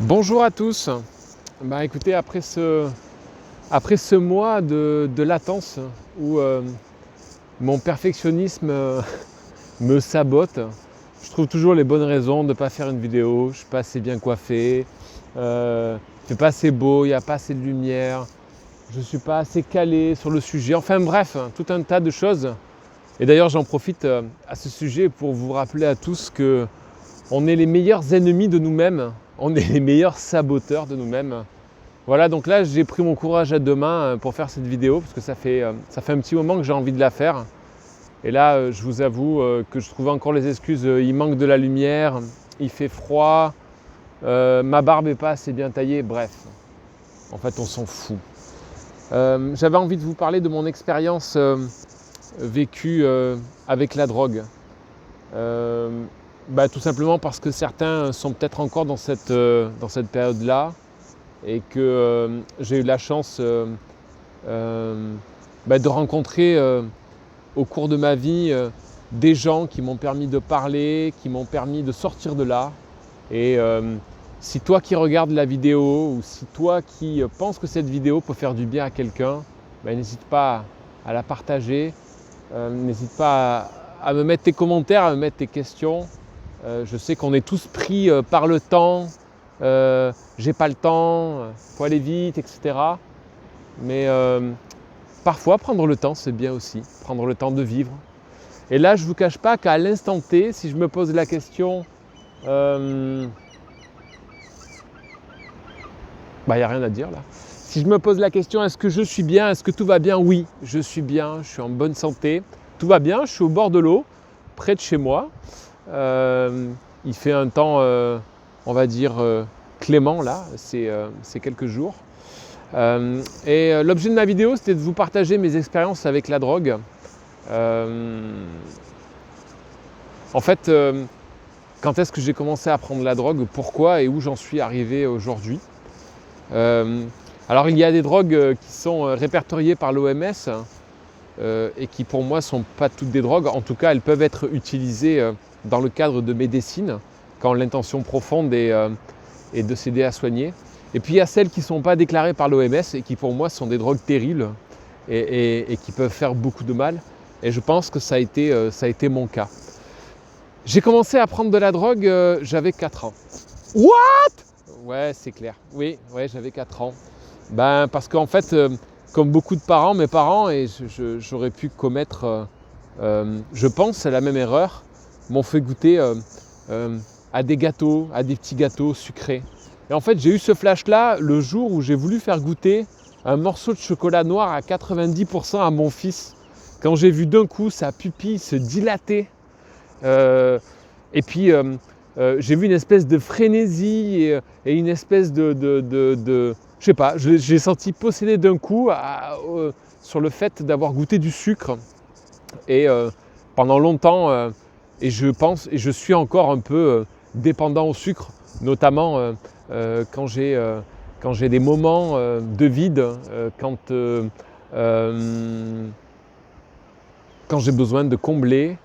Bonjour à tous. Écoutez, après ce mois de latence où mon perfectionnisme me sabote, je trouve toujours les bonnes raisons de ne pas faire une vidéo. Je ne suis pas assez bien coiffé, il ne fait pas assez beau, il n'y a pas assez de lumière, je ne suis pas assez calé sur le sujet. Enfin bref, tout un tas de choses. Et d'ailleurs, j'en profite à ce sujet pour vous rappeler à tous que on est les meilleurs ennemis de nous-mêmes, on est les meilleurs saboteurs de nous-mêmes. Voilà, donc là j'ai pris mon courage à deux mains pour faire cette vidéo parce que ça fait un petit moment que j'ai envie de la faire. Et là, je vous avoue que je trouvais encore les excuses, il manque de la lumière, il fait froid, ma barbe n'est pas assez bien taillée, bref, en fait on s'en fout. J'avais envie de vous parler de mon expérience vécue avec la drogue. Tout simplement parce que certains sont peut-être encore dans cette période-là et que j'ai eu la chance de rencontrer au cours de ma vie des gens qui m'ont permis de parler, qui m'ont permis de sortir de là. Et si toi qui regardes la vidéo ou si toi qui penses que cette vidéo peut faire du bien à quelqu'un, n'hésite pas à la partager, n'hésite pas à me mettre tes commentaires, à me mettre tes questions. Je sais qu'on est tous pris par le temps, j'ai pas le temps, faut aller vite, etc. Mais parfois prendre le temps c'est bien aussi, prendre le temps de vivre. Et là je ne vous cache pas qu'à l'instant T, si je me pose la question, y a rien à dire là. Si je me pose la question, est-ce que je suis bien, est-ce que tout va bien? Oui, je suis bien, je suis en bonne santé, tout va bien, je suis au bord de l'eau, près de chez moi. Il fait un temps, on va dire, clément là, c'est quelques jours. L'objet de ma vidéo, c'était de vous partager mes expériences avec la drogue. En fait, quand est-ce que j'ai commencé à prendre la drogue, pourquoi et où j'en suis arrivé aujourd'hui. Alors il y a des drogues qui sont répertoriées par l'OMS et qui pour moi ne sont pas toutes des drogues. En tout cas, elles peuvent être utilisées dans le cadre de médecine, quand l'intention profonde est de s'aider à soigner. Et puis il y a celles qui ne sont pas déclarées par l'OMS et qui pour moi sont des drogues terribles et qui peuvent faire beaucoup de mal. Et je pense que ça a été mon cas. J'ai commencé à prendre de la drogue, j'avais 4 ans. What? Ouais, c'est clair. Oui, ouais, j'avais 4 ans. Parce qu'en fait, comme beaucoup de parents, mes parents, et j'aurais pu commettre, je pense, la même erreur, m'ont fait goûter à des gâteaux, à des petits gâteaux sucrés. Et en fait, j'ai eu ce flash-là le jour où j'ai voulu faire goûter un morceau de chocolat noir à 90% à mon fils. Quand j'ai vu d'un coup sa pupille se dilater, et puis j'ai vu une espèce de frénésie et une espèce de je sais pas, j'ai senti possédé d'un coup sur le fait d'avoir goûté du sucre. Et pendant longtemps, et je pense, et je suis encore un peu dépendant au sucre, notamment quand j'ai des moments de vide, quand j'ai besoin de combler,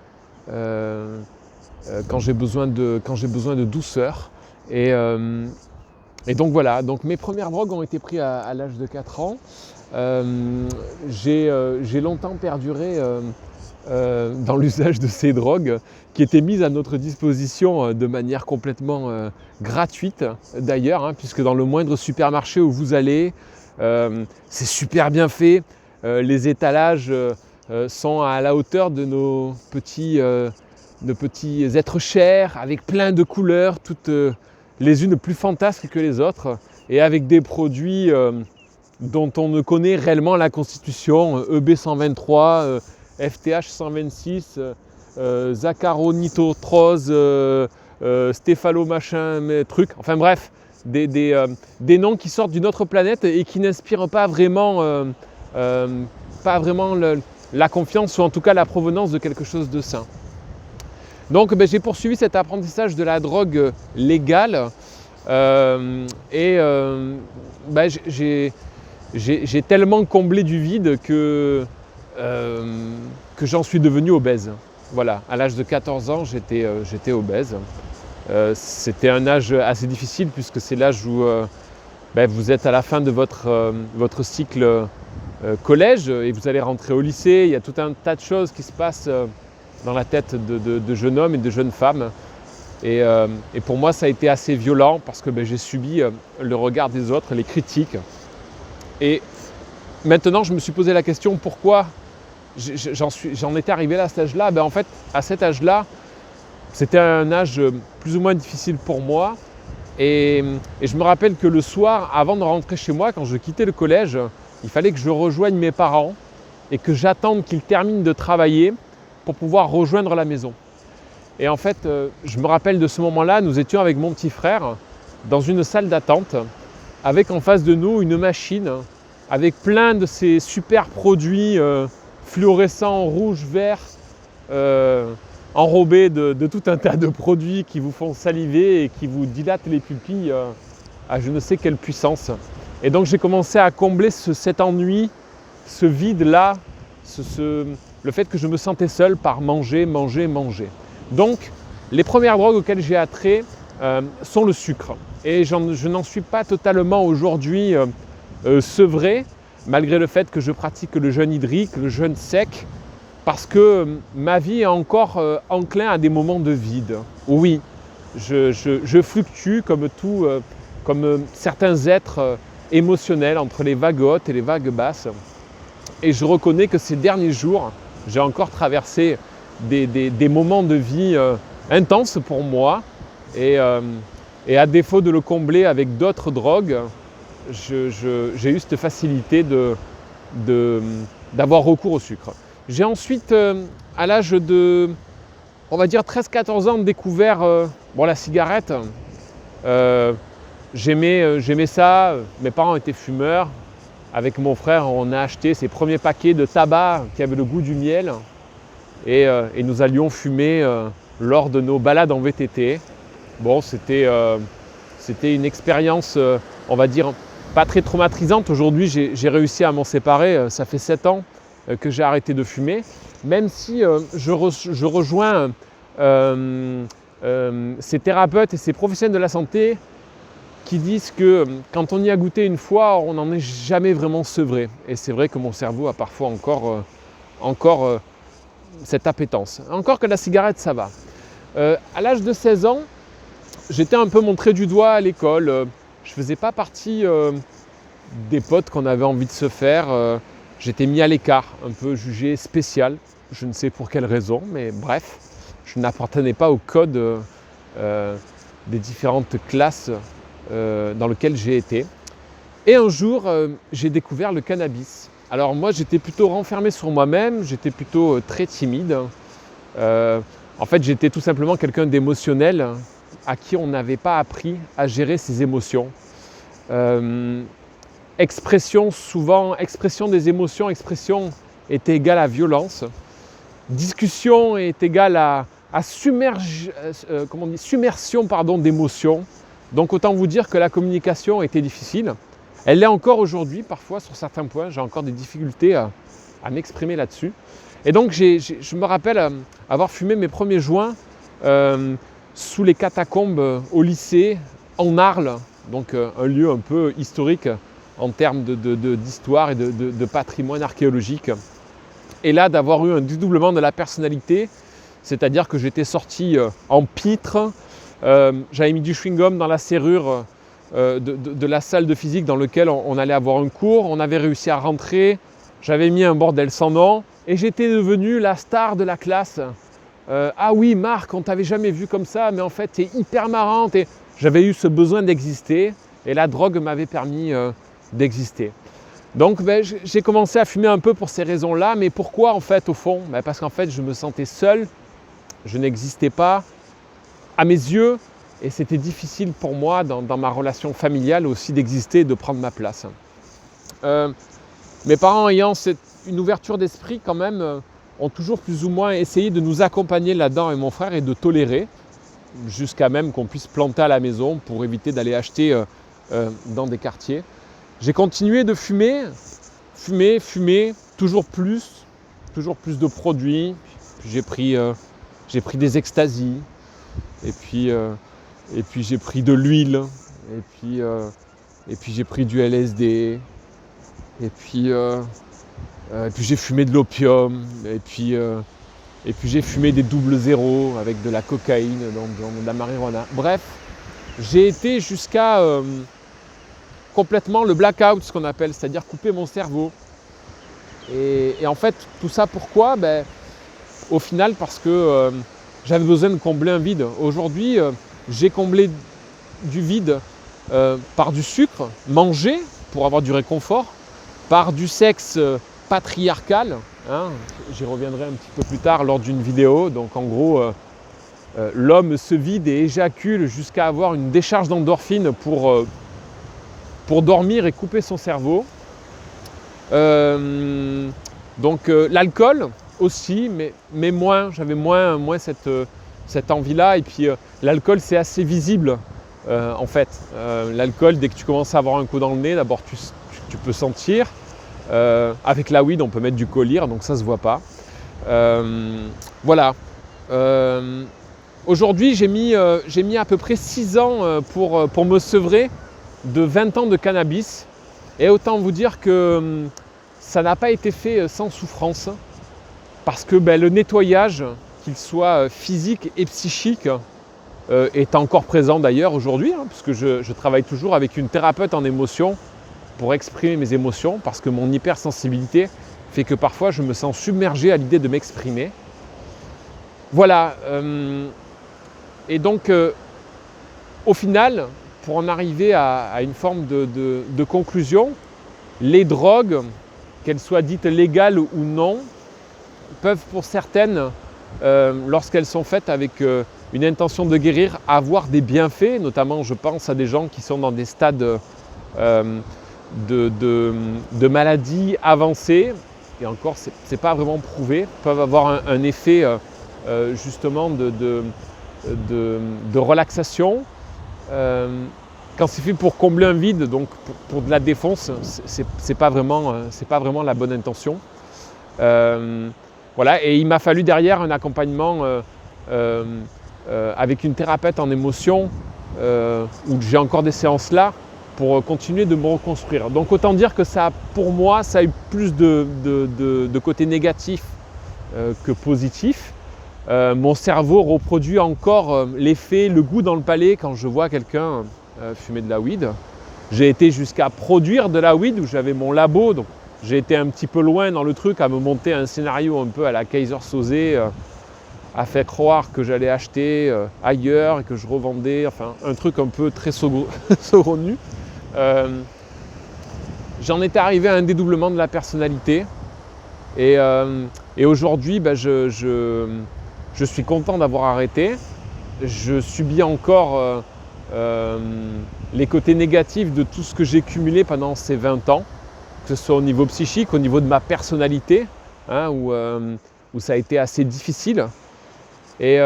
quand j'ai besoin de douceur. Et donc voilà, donc mes premières drogues ont été prises à l'âge de 4 ans. J'ai longtemps perduré dans l'usage de ces drogues qui étaient mises à notre disposition de manière complètement gratuite d'ailleurs, puisque dans le moindre supermarché où vous allez, c'est super bien fait. Les étalages sont à la hauteur de nos petits êtres chers, avec plein de couleurs, toutes les unes plus fantasques que les autres, et avec des produits dont on ne connaît réellement la constitution, EB 123, FTH 126, Zacharonitrotrose, Stéphalo machin, truc, enfin bref, des noms qui sortent d'une autre planète et qui n'inspirent pas vraiment, la confiance, ou en tout cas la provenance de quelque chose de sain. Donc j'ai poursuivi cet apprentissage de la drogue légale j'ai tellement comblé du vide que j'en suis devenu obèse. Voilà, à l'âge de 14 ans, j'étais obèse. C'était un âge assez difficile puisque c'est l'âge où vous êtes à la fin de votre cycle collège et vous allez rentrer au lycée. Il y a tout un tas de choses qui se passent dans la tête de jeunes hommes et de jeunes femmes. Et pour moi, ça a été assez violent parce que j'ai subi le regard des autres, les critiques. Et maintenant, je me suis posé la question pourquoi j'en étais arrivé là à cet âge-là. En fait, à cet âge-là, c'était un âge plus ou moins difficile pour moi. Et je me rappelle que le soir, avant de rentrer chez moi, quand je quittais le collège, il fallait que je rejoigne mes parents et que j'attende qu'ils terminent de travailler pour pouvoir rejoindre la maison. Et en fait, je me rappelle de ce moment-là, nous étions avec mon petit frère dans une salle d'attente avec en face de nous une machine avec plein de ces super produits fluorescents, rouge, vert, enrobés de tout un tas de produits qui vous font saliver et qui vous dilatent les pupilles à je ne sais quelle puissance. Et donc j'ai commencé à combler cet ennui, ce vide-là, le fait que je me sentais seul par manger. Donc les premières drogues auxquelles j'ai attrait sont le sucre. Et je n'en suis pas totalement aujourd'hui sevré, malgré le fait que je pratique le jeûne hydrique, le jeûne sec, parce que ma vie est encore enclin à des moments de vide. Oui, je fluctue comme certains êtres émotionnels entre les vagues hautes et les vagues basses. Et je reconnais que ces derniers jours, j'ai encore traversé des moments de vie intenses pour moi. Et à défaut de le combler avec d'autres drogues, j'ai eu cette facilité d'avoir recours au sucre. J'ai ensuite, à l'âge de, on va dire 13-14 ans, découvert la cigarette. J'aimais ça, mes parents étaient fumeurs. Avec mon frère, on a acheté ces premiers paquets de tabac qui avaient le goût du miel. Et nous allions fumer lors de nos balades en VTT. Bon, c'était une expérience, on va dire, pas très traumatisante. Aujourd'hui, j'ai réussi à m'en séparer. Ça fait 7 ans que j'ai arrêté de fumer. Même si je rejoins ces thérapeutes et ces professionnels de la santé qui disent que quand on y a goûté une fois, on n'en est jamais vraiment sevré. Et c'est vrai que mon cerveau a parfois encore cette appétence. Encore que la cigarette, ça va. À l'âge de 16 ans, j'étais un peu montré du doigt à l'école. Je ne faisais pas partie des potes qu'on avait envie de se faire. J'étais mis à l'écart, un peu jugé spécial. Je ne sais pour quelle raison, mais bref. Je n'appartenais pas au code des différentes classes dans lesquelles j'ai été. Et un jour, j'ai découvert le cannabis. Alors moi, j'étais plutôt renfermé sur moi-même, j'étais plutôt très timide. En fait, j'étais tout simplement quelqu'un d'émotionnel à qui on n'avait pas appris à gérer ses émotions. Expression des émotions, expression est égale à violence. Discussion est égale à submersion d'émotions. Donc autant vous dire que la communication était difficile. Elle l'est encore aujourd'hui, parfois sur certains points, j'ai encore des difficultés à m'exprimer là-dessus. Et donc je me rappelle avoir fumé mes premiers joints sous les catacombes au lycée, en Arles, donc un lieu un peu historique en termes d'histoire et de patrimoine archéologique. Et là, d'avoir eu un dédoublement de la personnalité, c'est-à-dire que j'étais sorti en pitre, j'avais mis du chewing-gum dans la serrure de la salle de physique dans laquelle on allait avoir un cours, on avait réussi à rentrer, j'avais mis un bordel sans nom et j'étais devenu la star de la classe. Ah oui Marc, on t'avait jamais vu comme ça, mais en fait t'es hyper marrante. Et j'avais eu ce besoin d'exister et la drogue m'avait permis d'exister. Donc j'ai commencé à fumer un peu pour ces raisons-là, mais pourquoi en fait au fond ? Parce qu'en fait je me sentais seul, je n'existais pas à mes yeux et c'était difficile pour moi dans ma relation familiale aussi d'exister et de prendre ma place. Mes parents ayant une ouverture d'esprit quand même, ont toujours plus ou moins essayé de nous accompagner là-dedans et mon frère et de tolérer, jusqu'à même qu'on puisse planter à la maison pour éviter d'aller acheter dans des quartiers. J'ai continué de fumer, toujours plus de produits. Puis j'ai pris des extasies. Et puis et puis j'ai pris de l'huile, et puis j'ai pris du LSD, et puis j'ai fumé de l'opium, et puis j'ai fumé des double zéros avec de la cocaïne, de la marijuana. Bref, j'ai été jusqu'à complètement le blackout, ce qu'on appelle, c'est-à-dire couper mon cerveau. Et en fait, tout ça pourquoi? Au final, parce que j'avais besoin de combler un vide. Aujourd'hui, j'ai comblé du vide par du sucre, mangé pour avoir du réconfort, par du sexe patriarcal. Hein, j'y reviendrai un petit peu plus tard lors d'une vidéo. Donc en gros, l'homme se vide et éjacule jusqu'à avoir une décharge d'endorphine pour dormir et couper son cerveau. L'alcool aussi, mais moins, j'avais moins cette envie-là. Et puis l'alcool, c'est assez visible en fait. L'alcool, dès que tu commences à avoir un coup dans le nez, d'abord tu peux sentir. Avec la weed, on peut mettre du collyre, donc ça se voit pas. Voilà. Aujourd'hui, j'ai mis à peu près 6 ans pour me sevrer de 20 ans de cannabis. Et autant vous dire que ça n'a pas été fait sans souffrance. Parce que le nettoyage, qu'il soit physique et psychique, est encore présent d'ailleurs aujourd'hui, hein, puisque je travaille toujours avec une thérapeute en émotion pour exprimer mes émotions, parce que mon hypersensibilité fait que parfois je me sens submergé à l'idée de m'exprimer. Voilà. Et donc, au final, pour en arriver à une forme de conclusion, les drogues, qu'elles soient dites légales ou non, peuvent pour certaines, lorsqu'elles sont faites avec une intention de guérir, avoir des bienfaits. Notamment, je pense à des gens qui sont dans des stades de maladies avancées, et encore, c'est pas vraiment prouvé, peuvent avoir un effet justement de relaxation. Quand c'est fait pour combler un vide, donc pour de la défonce, c'est pas vraiment la bonne intention. Voilà, et il m'a fallu derrière un accompagnement avec une thérapeute en émotion, où j'ai encore des séances là, pour continuer de me reconstruire. Donc autant dire que pour moi, ça a eu plus de côté négatif que positif. Mon cerveau reproduit encore l'effet, le goût dans le palais quand je vois quelqu'un fumer de la weed. J'ai été jusqu'à produire de la weed où j'avais mon labo, donc j'ai été un petit peu loin dans le truc, à me monter un scénario un peu à la Kaiser Soze, à faire croire que j'allais acheter ailleurs et que je revendais, enfin un truc un peu très saugrenu. J'en étais arrivé à un dédoublement de la personnalité et aujourd'hui je suis content d'avoir arrêté. Je subis encore les côtés négatifs de tout ce que j'ai cumulé pendant ces 20 ans, que ce soit au niveau psychique, au niveau de ma personnalité, hein, où ça a été assez difficile. Et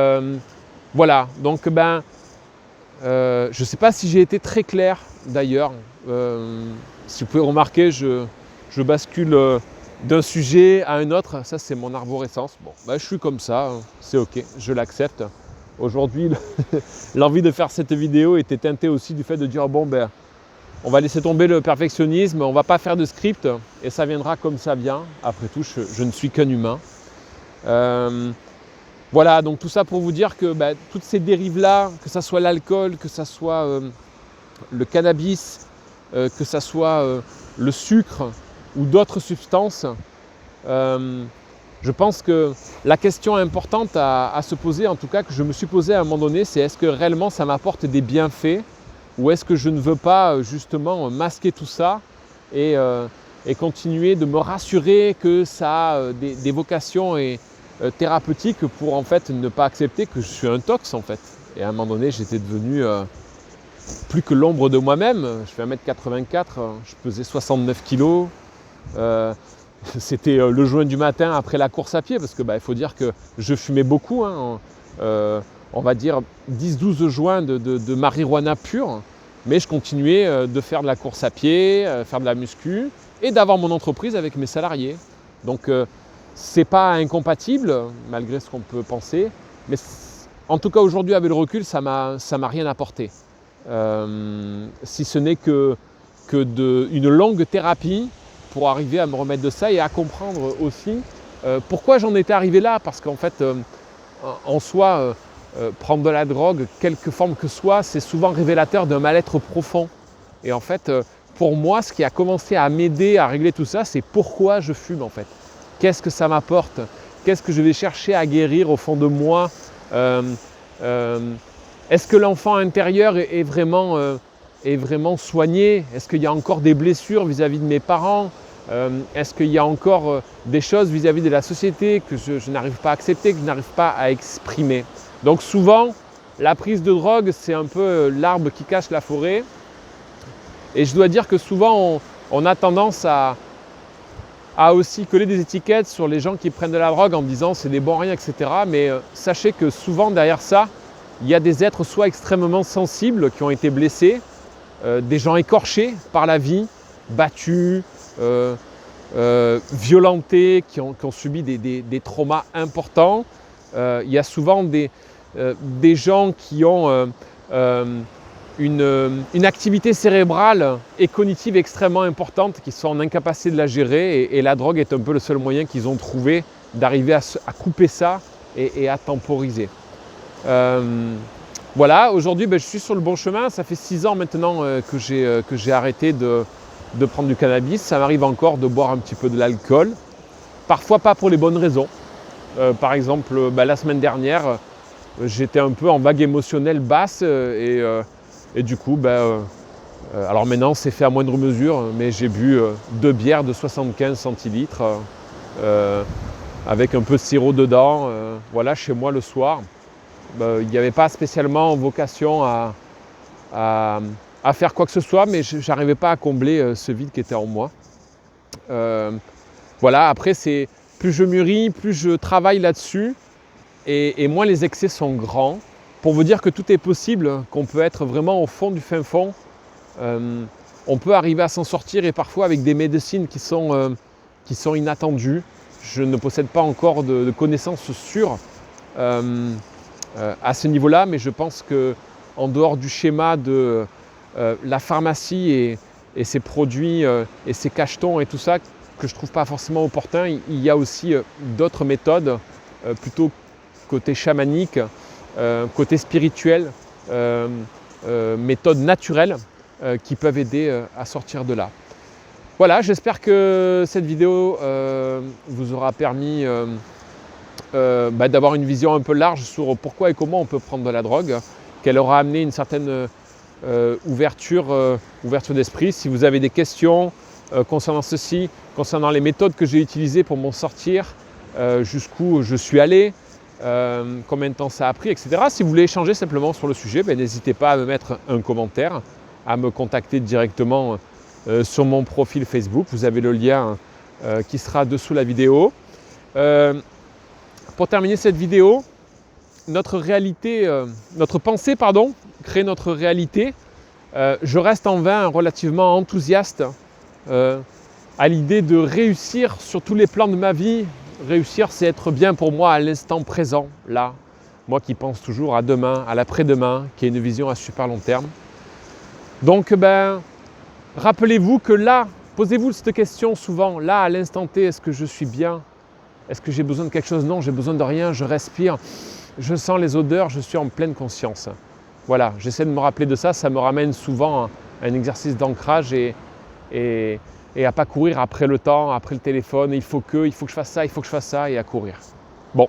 voilà, donc je ne sais pas si j'ai été très clair d'ailleurs. Si vous pouvez remarquer, je bascule d'un sujet à un autre. Ça, c'est mon arborescence. Bon, je suis comme ça, hein, c'est ok, je l'accepte. Aujourd'hui, l'envie de faire cette vidéo était teintée aussi du fait de dire bon, on va laisser tomber le perfectionnisme, on ne va pas faire de script et ça viendra comme ça vient. Après tout, je ne suis qu'un humain. Voilà, donc tout ça pour vous dire que toutes ces dérives-là, que ce soit l'alcool, que ce soit le cannabis, que ce soit le sucre ou d'autres substances, je pense que la question importante à se poser, en tout cas que je me suis posée à un moment donné, c'est est-ce que réellement ça m'apporte des bienfaits ou est-ce que je ne veux pas justement masquer tout ça et continuer de me rassurer que ça a des vocations thérapeutiques pour en fait ne pas accepter que je suis un tox en fait. Et à un moment donné, j'étais devenu plus que l'ombre de moi-même. Je fais 1m84, je pesais 69 kg. C'était le joint du matin après la course à pied parce que il faut dire que je fumais beaucoup, hein, on va dire 10-12 joints de marijuana pure, mais je continuais de faire de la course à pied, faire de la muscu et d'avoir mon entreprise avec mes salariés. Donc c'est pas incompatible malgré ce qu'on peut penser, mais En tout cas, aujourd'hui, avec le recul, ça m'a rien apporté. Si ce n'est que une longue thérapie pour arriver à me remettre de ça et à comprendre aussi pourquoi j'en étais arrivé là. Parce qu'en fait, en soi, prendre de la drogue, quelque forme que soit, c'est souvent révélateur d'un mal-être profond. Et en fait, pour moi, ce qui a commencé à m'aider à régler tout ça, c'est pourquoi je fume en fait. Qu'est-ce que ça m'apporte? Qu'est-ce que je vais chercher à guérir au fond de moi? Est-ce que l'enfant intérieur est vraiment soigné? Est-ce qu'il y a encore des blessures vis-à-vis de mes parents? Est-ce qu'il y a encore des choses vis-à-vis de la société que je n'arrive pas à accepter, que je n'arrive pas à exprimer? Donc souvent, la prise de drogue, c'est un peu l'arbre qui cache la forêt. Et je dois dire que souvent, on a tendance à aussi coller des étiquettes sur les gens qui prennent de la drogue en disant c'est des bons riens, etc. Mais sachez que souvent derrière ça, il y a des êtres soit extrêmement sensibles qui ont été blessés, des gens écorchés par la vie, battus, violentés, qui ont subi des traumas importants. Il y a souvent des gens qui ont une activité cérébrale et cognitive extrêmement importante, qui sont en incapacité de la gérer, et la drogue est un peu le seul moyen qu'ils ont trouvé d'arriver à couper ça et à temporiser. Voilà, aujourd'hui je suis sur le bon chemin. Ça fait 6 ans maintenant que j'ai arrêté de prendre du cannabis. Ça m'arrive encore de boire un petit peu de l'alcool, parfois pas pour les bonnes raisons. Par exemple, la semaine dernière, j'étais un peu en vague émotionnelle basse et du coup, alors maintenant c'est fait à moindre mesure, mais j'ai bu 2 bières de 75 centilitres avec un peu de sirop dedans, voilà, chez moi le soir. Il n'y avait pas spécialement vocation à faire quoi que ce soit, mais je n'arrivais pas à combler ce vide qui était en moi. Voilà, après plus je mûris, plus je travaille là-dessus, et moins les excès sont grands. Pour vous dire que tout est possible, qu'on peut être vraiment au fond du fin fond, on peut arriver à s'en sortir, et parfois avec des médecines qui sont inattendues. Je ne possède pas encore de connaissances sûres à ce niveau-là, mais je pense qu'en dehors du schéma de la pharmacie et ses produits et ses cachetons et tout ça, que je ne trouve pas forcément opportun, il y a aussi d'autres méthodes, plutôt côté chamanique, côté spirituel, méthodes naturelles qui peuvent aider à sortir de là. Voilà, j'espère que cette vidéo vous aura permis d'avoir une vision un peu large sur pourquoi et comment on peut prendre de la drogue, qu'elle aura amené une certaine ouverture d'esprit. Si vous avez des questions concernant ceci, concernant les méthodes que j'ai utilisées pour m'en sortir, jusqu'où je suis allé, combien de temps ça a pris, etc. Si vous voulez échanger simplement sur le sujet, n'hésitez pas à me mettre un commentaire, à me contacter directement sur mon profil Facebook. Vous avez le lien qui sera dessous la vidéo. Pour terminer cette vidéo, notre pensée crée notre réalité. Je reste en vain relativement enthousiaste à l'idée de réussir sur tous les plans de ma vie. Réussir, c'est être bien pour moi à l'instant présent, là. Moi qui pense toujours à demain, à l'après-demain, qui a une vision à super long terme. Donc, rappelez-vous que là, posez-vous cette question souvent, là, à l'instant T, est-ce que je suis bien? Est-ce que j'ai besoin de quelque chose? Non, j'ai besoin de rien, je respire, je sens les odeurs, je suis en pleine conscience. Voilà, j'essaie de me rappeler de ça, ça me ramène souvent à un exercice d'ancrage et à pas courir après le temps, après le téléphone, il faut que je fasse ça, il faut que je fasse ça, et à courir. Bon,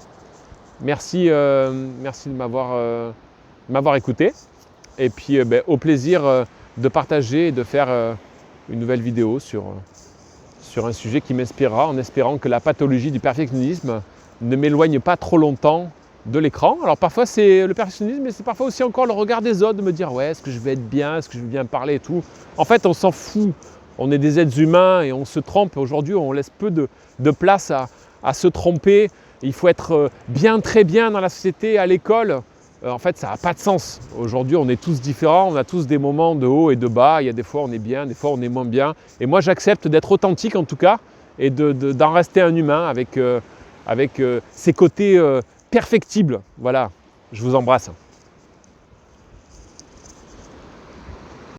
merci de m'avoir écouté, et puis au plaisir de partager et de faire une nouvelle vidéo sur un sujet qui m'inspirera, en espérant que la pathologie du perfectionnisme ne m'éloigne pas trop longtemps de l'écran. Alors parfois c'est le perfectionnisme, mais c'est parfois aussi encore le regard des autres, de me dire ouais, est-ce que je vais être bien, est-ce que je vais bien parler et tout. En fait, on s'en fout. On est des êtres humains et on se trompe. Aujourd'hui, on laisse peu de place à se tromper. Il faut être bien, très bien dans la société, à l'école. En fait, ça n'a pas de sens. Aujourd'hui, on est tous différents. On a tous des moments de haut et de bas. Il y a des fois, on est bien, des fois, on est moins bien. Et moi, j'accepte d'être authentique, en tout cas, et d'en rester un humain avec ses côtés perfectibles. Voilà. Je vous embrasse.